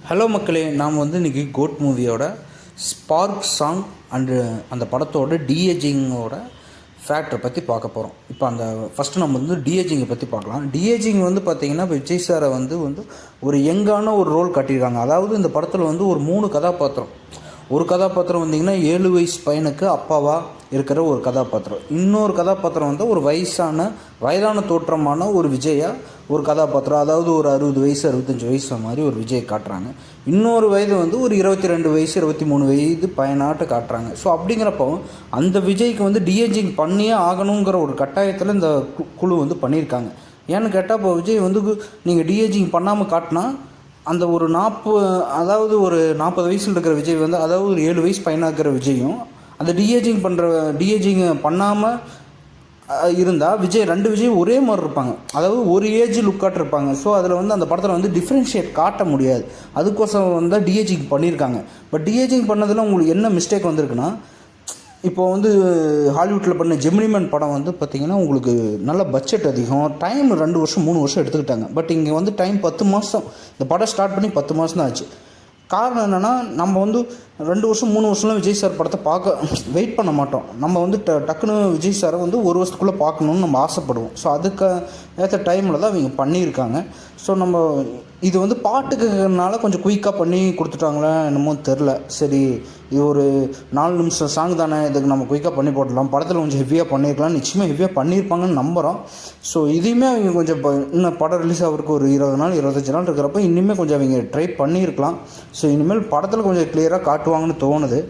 Hello மக்களே, நாம் இன்றைக்கி கோட் மூவியோட ஸ்பார்க் சாங் அண்டு அந்த படத்தோட டிஏஜிங்கோட ஃபேக்டரை பற்றி பார்க்க போகிறோம். இப்போ ஃபஸ்ட்டு நம்ம டிஏஜிங்கை பற்றி பார்க்கலாம். டிஏஜிங் பார்த்திங்கன்னா இப்போ விஜய் சாரை வந்து ஒரு யங்கான ஒரு ரோல் காட்டியிருக்காங்க. அதாவது இந்த படத்தில் ஒரு 3 கதாபாத்திரம். ஒரு கதாபாத்திரம் 7 வயசு பையனுக்கு அப்பாவாக இருக்கிற ஒரு கதாபாத்திரம். இன்னொரு கதாபாத்திரம் ஒரு வயதான தோற்றமான ஒரு விஜயா ஒரு கதாபாத்திரம். அதாவது ஒரு 60 வயசு 65 வயசு மாதிரி ஒரு விஜய் காட்டுறாங்க. இன்னொரு வயது ஒரு 22 வயசு 23 வயது பையனாட்டு காட்டுறாங்க. ஸோ அப்படிங்கிறப்போ அந்த விஜய்க்கு டிஏஜிங் பண்ணியே ஆகணுங்கிற ஒரு கட்டாயத்தில் இந்த குழு பண்ணியிருக்காங்க. ஏன்னு கேட்டால் இப்போ விஜய் நீங்கள் டிஏஜிங் பண்ணாமல் காட்டினா அந்த ஒரு 40 வயசில் இருக்கிற விஜய் அதாவது ஒரு 7 வயசு பையனாக இருக்கிற விஜயும் அந்த டிஏஜிங் பண்ணாமல் இருந்தால் விஜய் 2 விஜய் ஒரே மாதிரி இருப்பாங்க. அதாவது ஒரு ஏஜ் லுக்காட்டு இருப்பாங்க. ஸோ அதில் அந்த படத்தில் டிஃப்ரென்ஷியேட் காட்ட முடியாது. அதுக்கோசரம் தான் டிஏஜிங் பண்ணியிருக்காங்க. பட் டிஏஜிங் பண்ணதில் உங்களுக்கு என்ன மிஸ்டேக் வந்திருக்குன்னா, இப்போது ஹாலிவுட்டில் பண்ண ஜெமினிமேன் படம் பார்த்திங்கன்னா உங்களுக்கு நல்ல பட்ஜெட் அதிகம், டைம் 2 வருஷம் 3 வருஷம் எடுத்துக்கிட்டாங்க. பட் இங்கே டைம் 10 மாதம். இந்த படம் ஸ்டார்ட் பண்ணி 10 மாதம் தான் ஆச்சு. காரணம் என்னென்னா, நம்ம 2 வருஷம் 3 வருஷம்லாம் விஜய் சார் படத்தை பார்க்க வெயிட் பண்ண மாட்டோம். நம்ம டக்குன்னு விஜய் சாரை 1 வருஷத்துக்குள்ளே பார்க்கணுன்னு நம்ம ஆசைப்படுவோம். ஸோ அதுக்கு ஏற்ற டைமில் தான் இவங்க பண்ணியிருக்காங்க. ஸோ நம்ம இது பாட்டுக்குனால கொஞ்சம் குயிக்காக பண்ணி கொடுத்துட்டாங்களே என்னமோ தெரில. சரி, இது ஒரு 4 நிமிஷம் சாங் தானே, இதுக்கு நம்ம குயிக்காக பண்ணி போடலாம், படத்தில் கொஞ்சம் ஹெவியாக பண்ணியிருக்கலாம். நிச்சயமாக ஹெவியாக பண்ணியிருப்பாங்கன்னு நம்புகிறோம். ஸோ இதையுமே அவங்க கொஞ்சம் இன்னும் படம் ரிலீஸ் ஆகிறதுக்கு ஒரு 20 நாள் 25 நாள் இருக்கிறப்ப இன்னுமே கொஞ்சம் அவங்க ட்ரை பண்ணியிருக்கலாம். ஸோ இனிமேல் படத்தில் கொஞ்சம் கிளியராக காட்டுவாங்கன்னு தோணுது.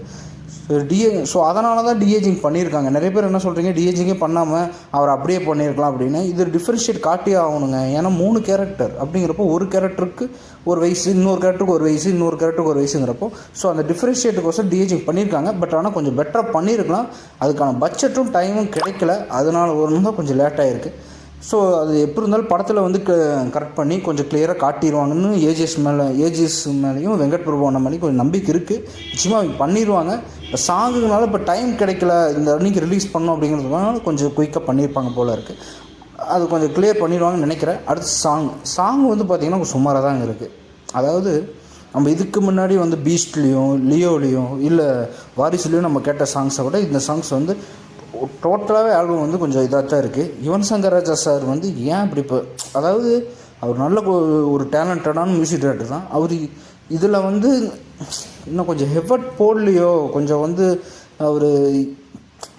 ஸோ அதனால தான் டிஏஜிங் பண்ணியிருக்காங்க. நிறைய பேர் என்ன சொல்கிறீங்க, டிஏஜிங்கே பண்ணாமல் அவர் அப்படியே பண்ணியிருக்கலாம் அப்படின்னு. இது டிஃப்ரென்ஷியேட் காட்டியே ஆகணுங்க. ஏன்னா 3 கேரக்டர் அப்படிங்கிறப்போ ஒரு கேரக்டருக்கு ஒரு வயசு, இன்னொரு கேரக்டருக்கு ஒரு வயசு, இன்னொரு கேரக்டருக்கு ஒரு வயசுங்கிறப்போ ஸோ அந்த டிஃப்ரென்ஷியேட்டுக்கோசம் டிஏஜிங் பண்ணியிருக்காங்க. பட் ஆனால் கொஞ்சம் பெட்டராக பண்ணியிருக்கலாம். அதுக்கான பட்ஜெட்டும் டைமும் கிடைக்கல. அதனால் தான் கொஞ்சம் லேட்டாக இருக்குது. ஸோ அது எப்படி இருந்தாலும் படத்தில் கரெக்ட் பண்ணி கொஞ்சம் கிளியராக காட்டிடுவாங்கன்னு ஏஜிஎஸ் மேலேயும் வெங்கட் பிரபு அண்ணன் மேலேயும் கொஞ்சம் நம்பிக்கை இருக்குது. நிச்சயமாக அவங்க பண்ணிடுவாங்க. இப்போ சாங்குனால இப்போ டைம் கிடைக்கல, இந்த அன்றைக்கி ரிலீஸ் பண்ணோம் அப்படிங்கிறதுனால கொஞ்சம் குயிக்காக பண்ணியிருப்பாங்க போல் இருக்குது. அது கொஞ்சம் கிளியர் பண்ணிடுவாங்கன்னு நினைக்கிறேன். அடுத்து சாங் பார்த்திங்கன்னா சுமாராக தான் இருக்குது. அதாவது நம்ம இதுக்கு முன்னாடி பீஸ்ட்லேயும் லியோலேயும் இல்லை வாரிசுலேயும் நம்ம கேட்ட சாங்ஸை விட இந்த சாங்ஸ் டோட்டலாகவே ஆல்பம் கொஞ்சம் இதாக தான் இருக்குது. யுவன் சங்கர் ராஜா சார் ஏன் இப்படி இப்போ, அதாவது அவர் நல்ல ஒரு டேலண்டடான மியூசிக் டைரக்டர் தான். அவர் இதில் இன்னும் கொஞ்சம் எஃபர்ட் போடலையோ, கொஞ்சம் அவர்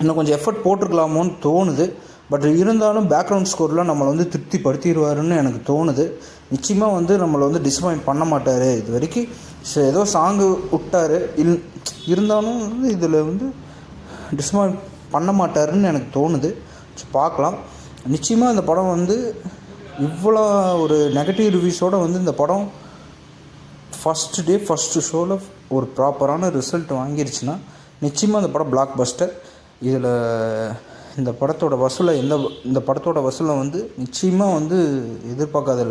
இன்னும் கொஞ்சம் எஃபர்ட் போட்டிருக்கலாமோன்னு தோணுது. பட் இருந்தாலும் பேக்ரவுண்ட் ஸ்கோரில் நம்மளை திருப்திப்படுத்திடுவாருன்னு எனக்கு தோணுது. நிச்சயமாக நம்மளை டிசப்பாயிண்ட் பண்ண மாட்டார். இது வரைக்கும் ஏதோ சாங்கு விட்டார், இருந்தாலும் இதில் டிசப்பாயிண்ட் பண்ண மாட்டாருன்னு எனக்கு தோணுது. பார்க்கலாம். நிச்சயமாக இந்த படம் இவ்வளோ ஒரு நெகட்டிவ் ரிவ்யூஸோடு இந்த படம் ஃபஸ்ட்டு டே ஃபஸ்ட்டு ஷோவில் ஒரு ப்ராப்பரான ரிசல்ட் வாங்கிருச்சுன்னா நிச்சயமாக இந்த படம் பிளாக் பஸ்டர். இதில் இந்த படத்தோட வசூலை இந்த படத்தோட வசூலை நிச்சயமாக எதிர்பார்க்காத